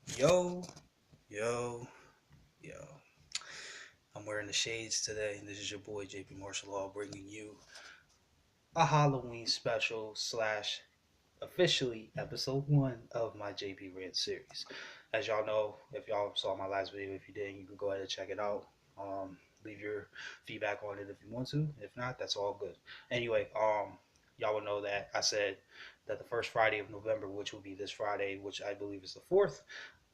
Yo, yo, yo. I'm wearing the shades today. This is your boy JP Martial Law bringing you a Halloween special slash officially episode one of my JP RANTS series. As y'all know, if y'all saw my last video, if you didn't, you can go ahead and check it out. Leave your feedback on it if you want to. If not, that's all good. Anyway, y'all will know that I said that the first Friday of November, which will be this Friday, which I believe is the 4th,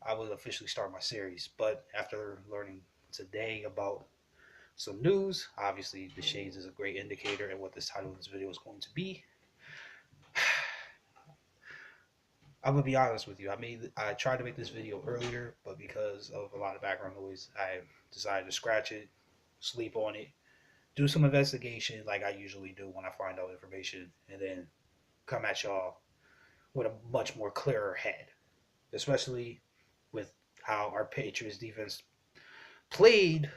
I would officially start my series. But after learning today about some news, obviously the shades is a great indicator and what this title of this video is going to be. I'm gonna be honest with you. I tried to make this video earlier, but because of a lot of background noise, I decided to scratch it, sleep on it, do some investigation like I usually do when I find out information, and then come at y'all with a much more clearer head, especially with how our Patriots defense played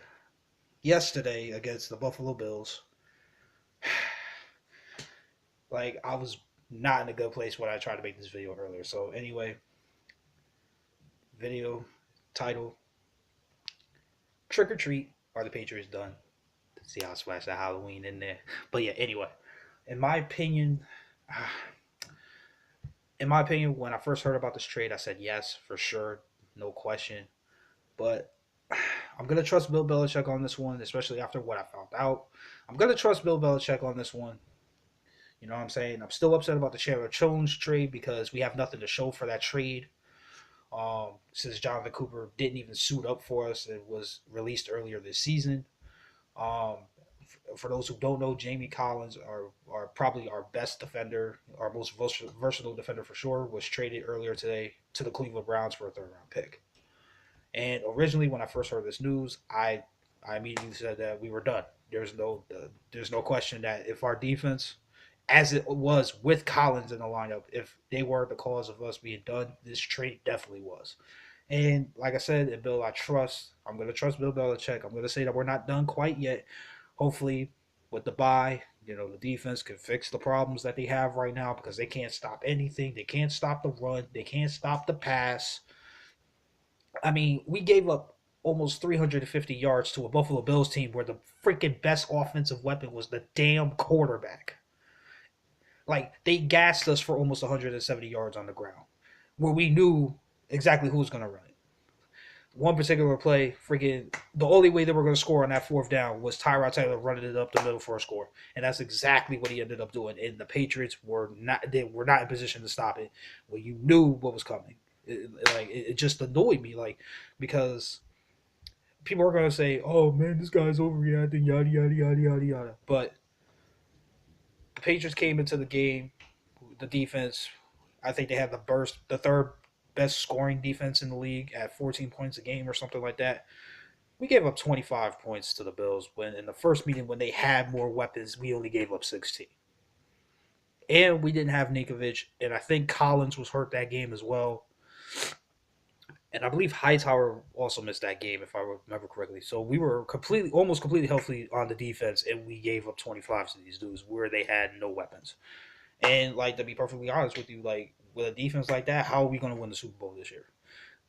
yesterday against the Buffalo Bills. Like, I was not in a good place when I tried to make this video earlier. So anyway, video title: Trick or treat. Are the Patriots done? See how I splashed that Halloween in there. But yeah, anyway, in my opinion, when I first heard about this trade, I said yes for sure, no question. But I'm gonna trust Bill Belichick on this one, especially after what I found out. I'm gonna trust Bill Belichick on this one. You know what I'm saying? I'm still upset about the Chandler Jones trade because we have nothing to show for that trade. Since Jonathan Cooper didn't even suit up for us, it was released earlier this season. Um, for those who don't know, Jaime Collins are probably our best defender, our most versatile defender for sure, was traded earlier today to the Cleveland Browns for a third round pick. And originally, when I first heard this news, I immediately said that we were done. There's no question that if our defense, as it was with Collins in the lineup, if they were the cause of us being done, this trade definitely was. And like I said, and Bill, I'm going to trust Bill Belichick. I'm going to say that we're not done quite yet. Hopefully, with the bye, the defense can fix the problems that they have right now because they can't stop anything. They can't stop the run. They can't stop the pass. I mean, we gave up almost 350 yards to a Buffalo Bills team where the freaking best offensive weapon was the damn quarterback. Like, they gassed us for almost 170 yards on the ground, where we knew exactly who was going to run it. One particular play, freaking, the only way they were going to score on that fourth down was Tyrod Taylor running it up the middle for a score, and that's exactly what he ended up doing. And the Patriots were not in position to stop it. Well, you knew what was coming. It just annoyed me, like, because people are going to say, "Oh man, this guy's overreacting," yada yada yada yada yada. But the Patriots came into the game, the defense. I think they had the third best scoring defense in the league at 14 points a game or something like that. We gave up 25 points to the Bills when in the first meeting when they had more weapons, we only gave up 16. And we didn't have Ninkovich, and I think Collins was hurt that game as well. And I believe Hightower also missed that game, if I remember correctly. So we were almost completely healthy on the defense, and we gave up 25 to these dudes where they had no weapons. And like, to be perfectly honest with you, like, with a defense like that, how are we going to win the Super Bowl this year?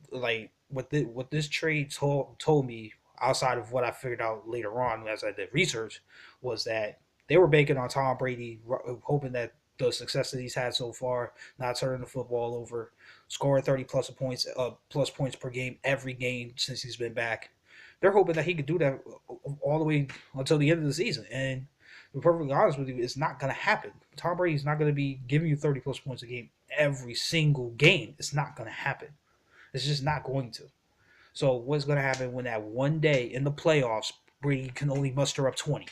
Like, what this trade told me, outside of what I figured out later on as I did research, was that they were banking on Tom Brady, hoping that the success that he's had so far, not turning the football over, scoring 30 plus points per game every game since he's been back. They're hoping that he could do that all the way until the end of the season. And to be perfectly honest with you, it's not going to happen. Tom Brady's not going to be giving you 30 plus points a game every single game. It's not going to happen. It's just not going to. So what's going to happen when that one day in the playoffs, Brady can only muster up 20?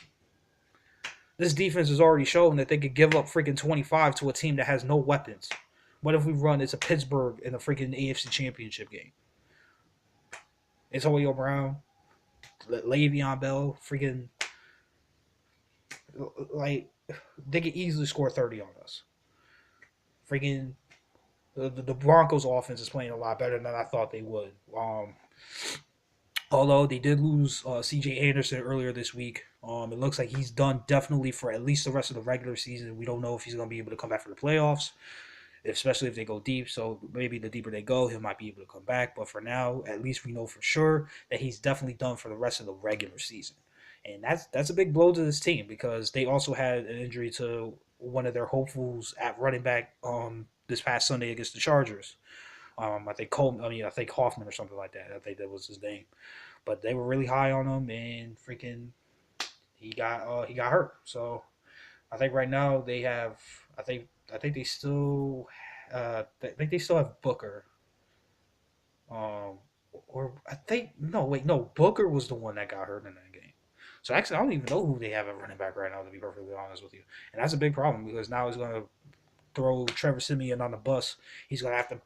This defense has already shown that they could give up freaking 25 to a team that has no weapons. What if we run into Pittsburgh in the freaking AFC Championship game? Antonio Brown, Le'Veon Bell, freaking, like, they could easily score 30 on us. Freaking, the Broncos offense is playing a lot better than I thought they would. Although they did lose C.J. Anderson earlier this week, it looks like he's done definitely for at least the rest of the regular season. We don't know if he's going to be able to come back for the playoffs. especially if they go deep. So maybe the deeper they go, he might be able to come back. But for now, at least we know for sure that he's definitely done for the rest of the regular season. And that's a big blow to this team because they also had an injury to one of their hopefuls at running back this past Sunday against the Chargers. I think I think Hoffman or something like that. I think that was his name. But they were really high on him, and freaking he got hurt. So I think right now they have. I think they still. I think they still have Booker. Or I think no, wait, no. Booker was the one that got hurt in that game. So actually, I don't even know who they have at running back right now. To be perfectly honest with you, and that's a big problem because now he's going to throw Trevor Simeon on the bus. He's going to have to,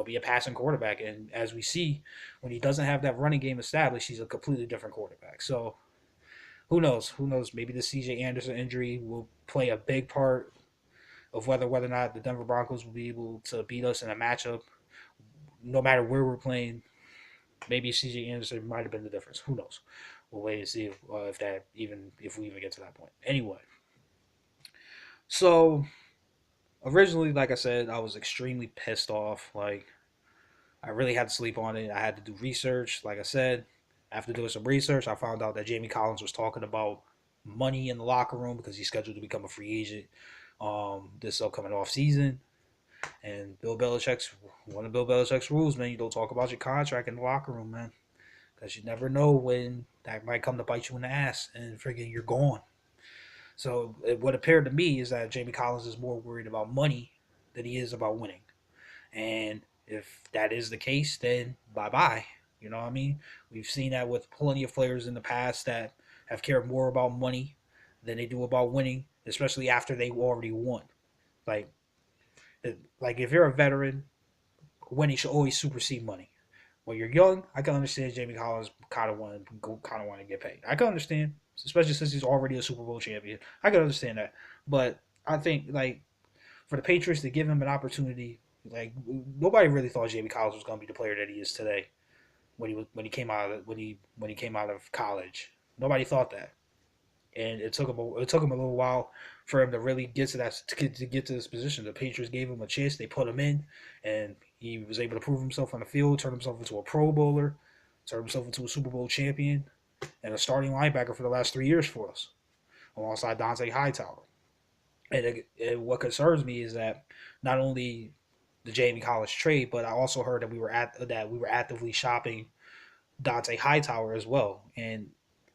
be a passing quarterback. And as we see, when he doesn't have that running game established, he's a completely different quarterback. So who knows? Who knows? Maybe the C.J. Anderson injury will play a big part of whether or not the Denver Broncos will be able to beat us in a matchup, no matter where we're playing. Maybe C.J. Anderson might have been the difference. Who knows? We'll wait and see if we even get to that point. Anyway, so originally, like I said, I was extremely pissed off. Like I really had to sleep on it. I had to do research. Like I said, after doing some research, I found out that Jamie Collins was talking about money in the locker room because he's scheduled to become a free agent this upcoming off season. And one of Bill Belichick's rules, man. You don't talk about your contract in the locker room, man, because you never know when that might come to bite you in the ass and friggin' you're gone. So what appeared to me is that Jamie Collins is more worried about money than he is about winning. And if that is the case, then bye bye. You know what I mean? We've seen that with plenty of players in the past that have cared more about money than they do about winning, especially after they already won. Like, like if you're a veteran, winning should always supersede money. When you're young, I can understand Jamie Collins kind of want to get paid. I can understand, especially since he's already a Super Bowl champion. I can understand that, but I think like for the Patriots to give him an opportunity, like nobody really thought Jamie Collins was going to be the player that he is today when he came out of when he came out of college. Nobody thought that, and it took him a little while for him to really get to to get to this position. The Patriots gave him a chance. They put him in, and he was able to prove himself on the field, turn himself into a Pro Bowler, turn himself into a Super Bowl champion, and a starting linebacker for the last 3 years for us, alongside Dante Hightower. What concerns me is that not only the Jamie Collins trade, but I also heard that we were actively shopping Dante Hightower as well, and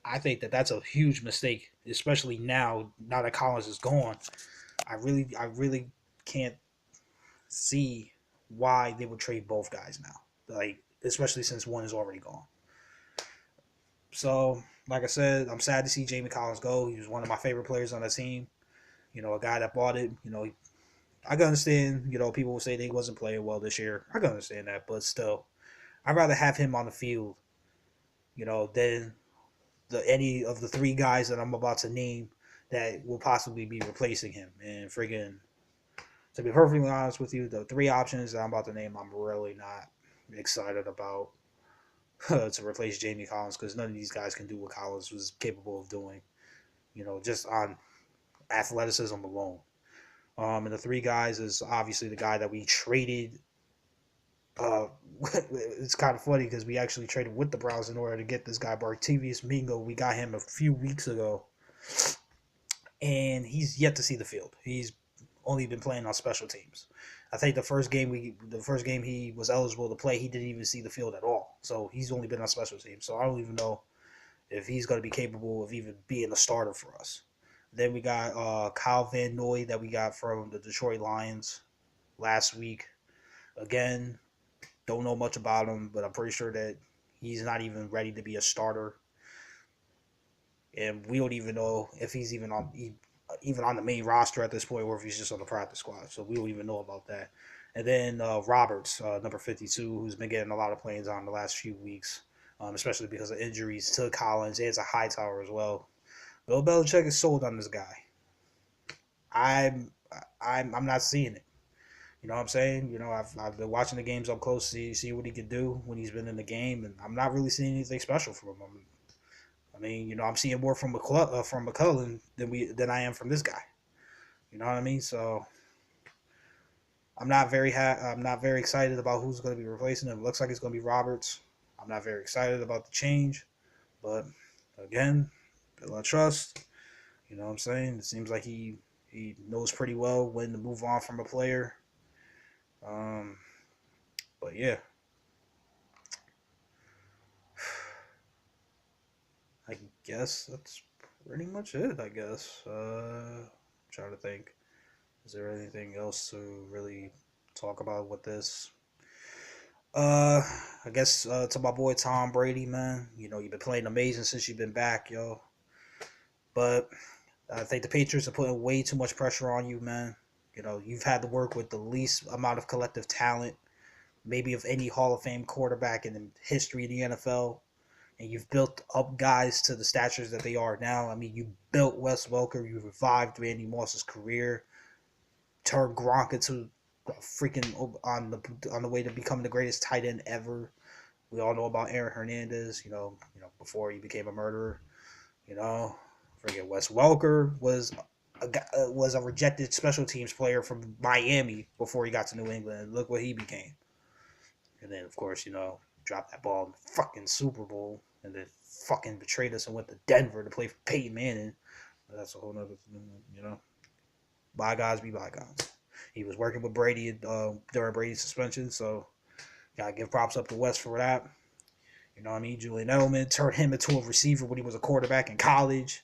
I think that that's a huge mistake, especially now that Collins is gone. I really can't see why they would trade both guys now, like especially since one is already gone. So, like I said, I'm sad to see Jamie Collins go. He was one of my favorite players on the team. A guy that bought it. I can understand. People will say they wasn't playing well this year. I can understand that, but still, I'd rather have him on the field, than any of the three guys that I'm about to name that will possibly be replacing him. And friggin', to be perfectly honest with you, the three options that I'm about to name, I'm really not excited about to replace Jamie Collins because none of these guys can do what Collins was capable of doing. Just on athleticism alone. And the three guys is obviously the guy that we traded. Uh, it's kind of funny because we actually traded with the Browns in order to get this guy Bartavius Mingo. We got him a few weeks ago, and he's yet to see the field. He's only been playing on special teams. I think the first game he was eligible to play, he didn't even see the field at all. So he's only been on special teams. So I don't even know if he's going to be capable of even being a starter for us. Then we got Kyle Van Noy that we got from the Detroit Lions last week. Again, don't know much about him, but I'm pretty sure that he's not even ready to be a starter. And we don't even know if he's even on the main roster at this point, or if he's just on the practice squad. So we don't even know about that. And then Roberts, number 52, who's been getting a lot of playing on the last few weeks, especially because of injuries to Collins and to Hightower as well. Bill Belichick is sold on this guy. I'm I'm not seeing it. You know what I'm saying? I've been watching the games up close, see what he can do when he's been in the game, and I'm not really seeing anything special from him. I mean, I'm seeing more from McCullough than I am from this guy. You know what I mean? So I'm not very excited about who's going to be replacing him. It looks like it's going to be Roberts. I'm not very excited about the change, but again, build on trust. You know what I'm saying? It seems like he knows pretty well when to move on from a player. Um, but yeah, I guess that's pretty much it. I guess. Trying to think. Is there anything else to really talk about with this? Uh, I guess to my boy Tom Brady, man. You know, you've been playing amazing since you've been back, yo. But I think the Patriots are putting way too much pressure on you, man. You know, you've had to work with the least amount of collective talent, maybe of any Hall of Fame quarterback in the history of the NFL. And you've built up guys to the statures that they are now. I mean, you built Wes Welker, you revived Randy Moss's career, turned Gronk into freaking on the way to becoming the greatest tight end ever. We all know about Aaron Hernandez, before he became a murderer. You know, freaking Wes Welker was a rejected special teams player from Miami before he got to New England. And look what he became. And then, of course, dropped that ball in the fucking Super Bowl and then fucking betrayed us and went to Denver to play for Peyton Manning. But that's a whole nother thing. Bygones be bygones. He was working with Brady during Brady's suspension, so gotta give props up to West for that. You know what I mean? Julian Edelman turned him into a receiver when he was a quarterback in college.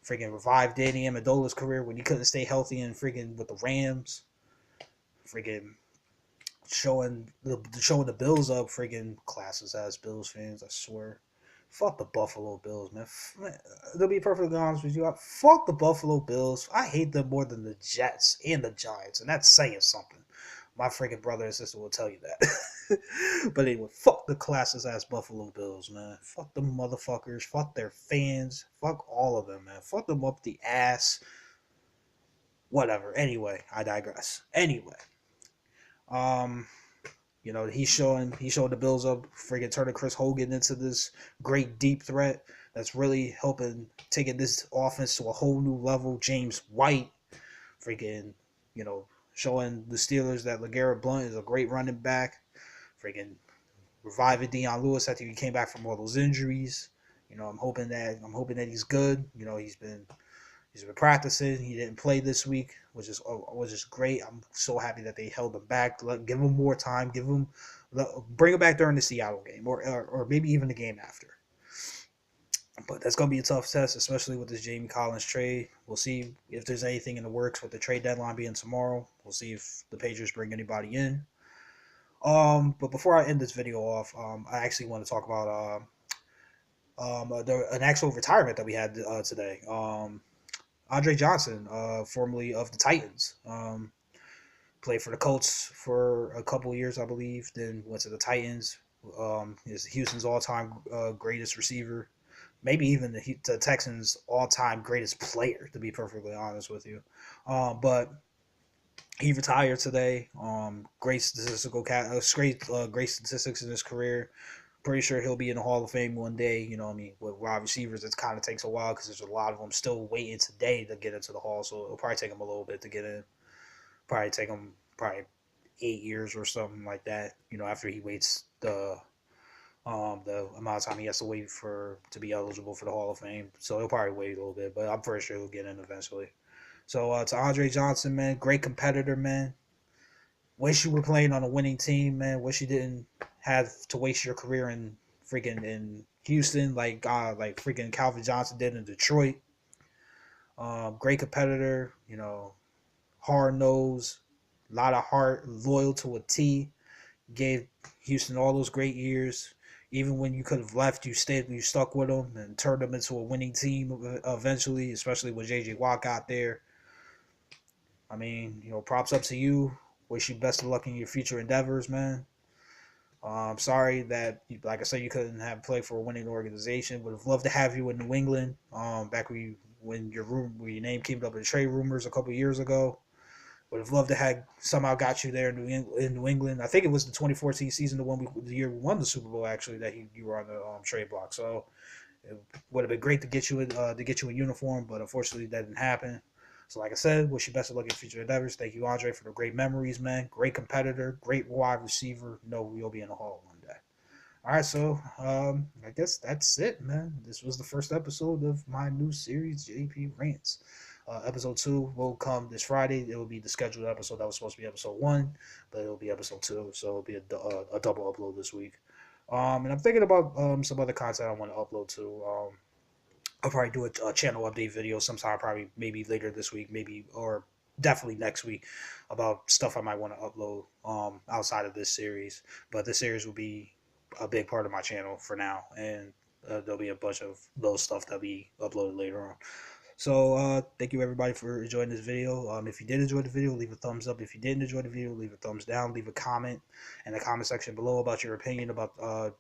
Freaking revived Danny Amendola's career when he couldn't stay healthy and freaking with the Rams. Freaking showing the Bills up. Freaking classes as Bills fans, I swear. Fuck the Buffalo Bills, man. To be perfectly honest with you, fuck the Buffalo Bills. I hate them more than the Jets and the Giants, and that's saying something. My freaking brother and sister will tell you that. But anyway, fuck the classes ass Buffalo Bills, man. Fuck them motherfuckers. Fuck their fans. Fuck all of them, man. Fuck them up the ass. Whatever. Anyway, I digress. Anyway, um, he showed the Bills up, freaking turning Chris Hogan into this great deep threat that's really helping taking this offense to a whole new level. James White, freaking, showing the Steelers that LeGarrette Blount is a great running back. Freaking reviving Deion Lewis after he came back from all those injuries. I'm hoping that he's good. He's been practicing. He didn't play this week, which is great. I'm so happy that they held him back. Give him more time. Bring him back during the Seattle game, or maybe even the game after. But that's going to be a tough test, especially with this Jaime Collins trade. We'll see if there's anything in the works with the trade deadline being tomorrow. We'll see if the Patriots bring anybody in. But before I end this video off, I actually want to talk about an actual retirement that we had today. Andre Johnson, formerly of the Titans, played for the Colts for a couple of years, I believe. Then went to the Titans. Is Houston's all-time greatest receiver, maybe even the Texans' all-time greatest player, to be perfectly honest with you. But he retired today. Great great statistics in his career. Pretty sure he'll be in the Hall of Fame one day. You know what I mean? With wide receivers, it kind of takes a while because there's a lot of them still waiting today to get into the Hall. So it'll probably take them a little bit to get in. Probably take him 8 years or something like that. After he waits the amount of time he has to wait to be eligible for the Hall of Fame. So he'll probably wait a little bit, but I'm pretty sure he'll get in eventually. So to Andre Johnson, man, great competitor, man. Wish you were playing on a winning team, man. Wish you didn't have to waste your career in Houston like freaking Calvin Johnson did in Detroit. Great competitor, hard nose, a lot of heart, loyal to a T. Gave Houston all those great years. Even when you could have left, you stayed, you stuck with them and turned them into a winning team eventually, especially when J.J. Watt got there. I mean, props up to you. Wish you best of luck in your future endeavors, man. I'm sorry that, like I said, you couldn't have played for a winning organization. Would have loved to have you in New England. Back when your name came up in trade rumors a couple of years ago. Would have loved to have somehow got you there in New England. I think it was the 2014 season, the year we won the Super Bowl, actually, that you were on the trade block. So it would have been great to get you in uniform, but unfortunately that didn't happen. So, like I said, wish you best of luck in future endeavors. Thank you, Andre, for the great memories, man. Great competitor, great wide receiver. No, you'll be in the Hall one day. All right, so I guess that's it, man. This was the first episode of my new series, JP Rants. Episode 2 will come this Friday. It will be the scheduled episode that was supposed to be episode 1, but it'll be episode 2, so it'll be a double upload this week. And I'm thinking about some other content I want to upload too. I'll probably do a channel update video sometime, probably maybe later this week, maybe or definitely next week, about stuff I might want to upload outside of this series. But this series will be a big part of my channel for now, and there'll be a bunch of little stuff that'll be uploaded later on. So thank you everybody for enjoying this video. If you did enjoy the video, leave a thumbs up. If you didn't enjoy the video, leave a thumbs down. Leave a comment in the comment section below about your opinion about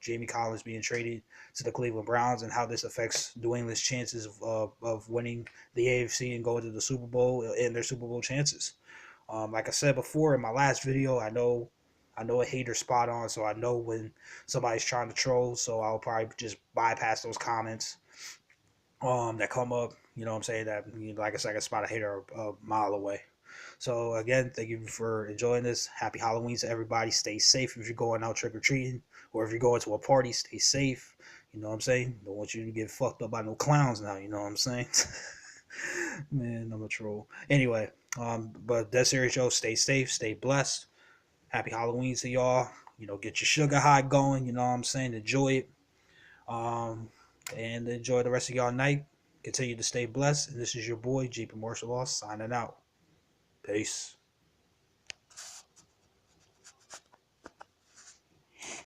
Jaime Collins being traded to the Cleveland Browns and how this affects New England's chances of winning the AFC and going to the Super Bowl and their Super Bowl chances. Like I said before in my last video, I know a hater spot on, so I know when somebody's trying to troll, so I'll probably just bypass those comments that come up. You know what I'm saying? That, like I said, I can spot a hater a mile away. So again, thank you for enjoying this. Happy Halloween to everybody. Stay safe if you're going out trick or treating, or if you're going to a party. Stay safe. You know what I'm saying? Don't want you to get fucked up by no clowns now. You know what I'm saying? Man, I'm a troll. Anyway, but that serious, show. Stay safe. Stay blessed. Happy Halloween to y'all. You know, get your sugar high going. You know what I'm saying? Enjoy it. Um, and enjoy the rest of y'all night. Continue to stay blessed. And this is your boy, JP Martial Law, signing out. Peace.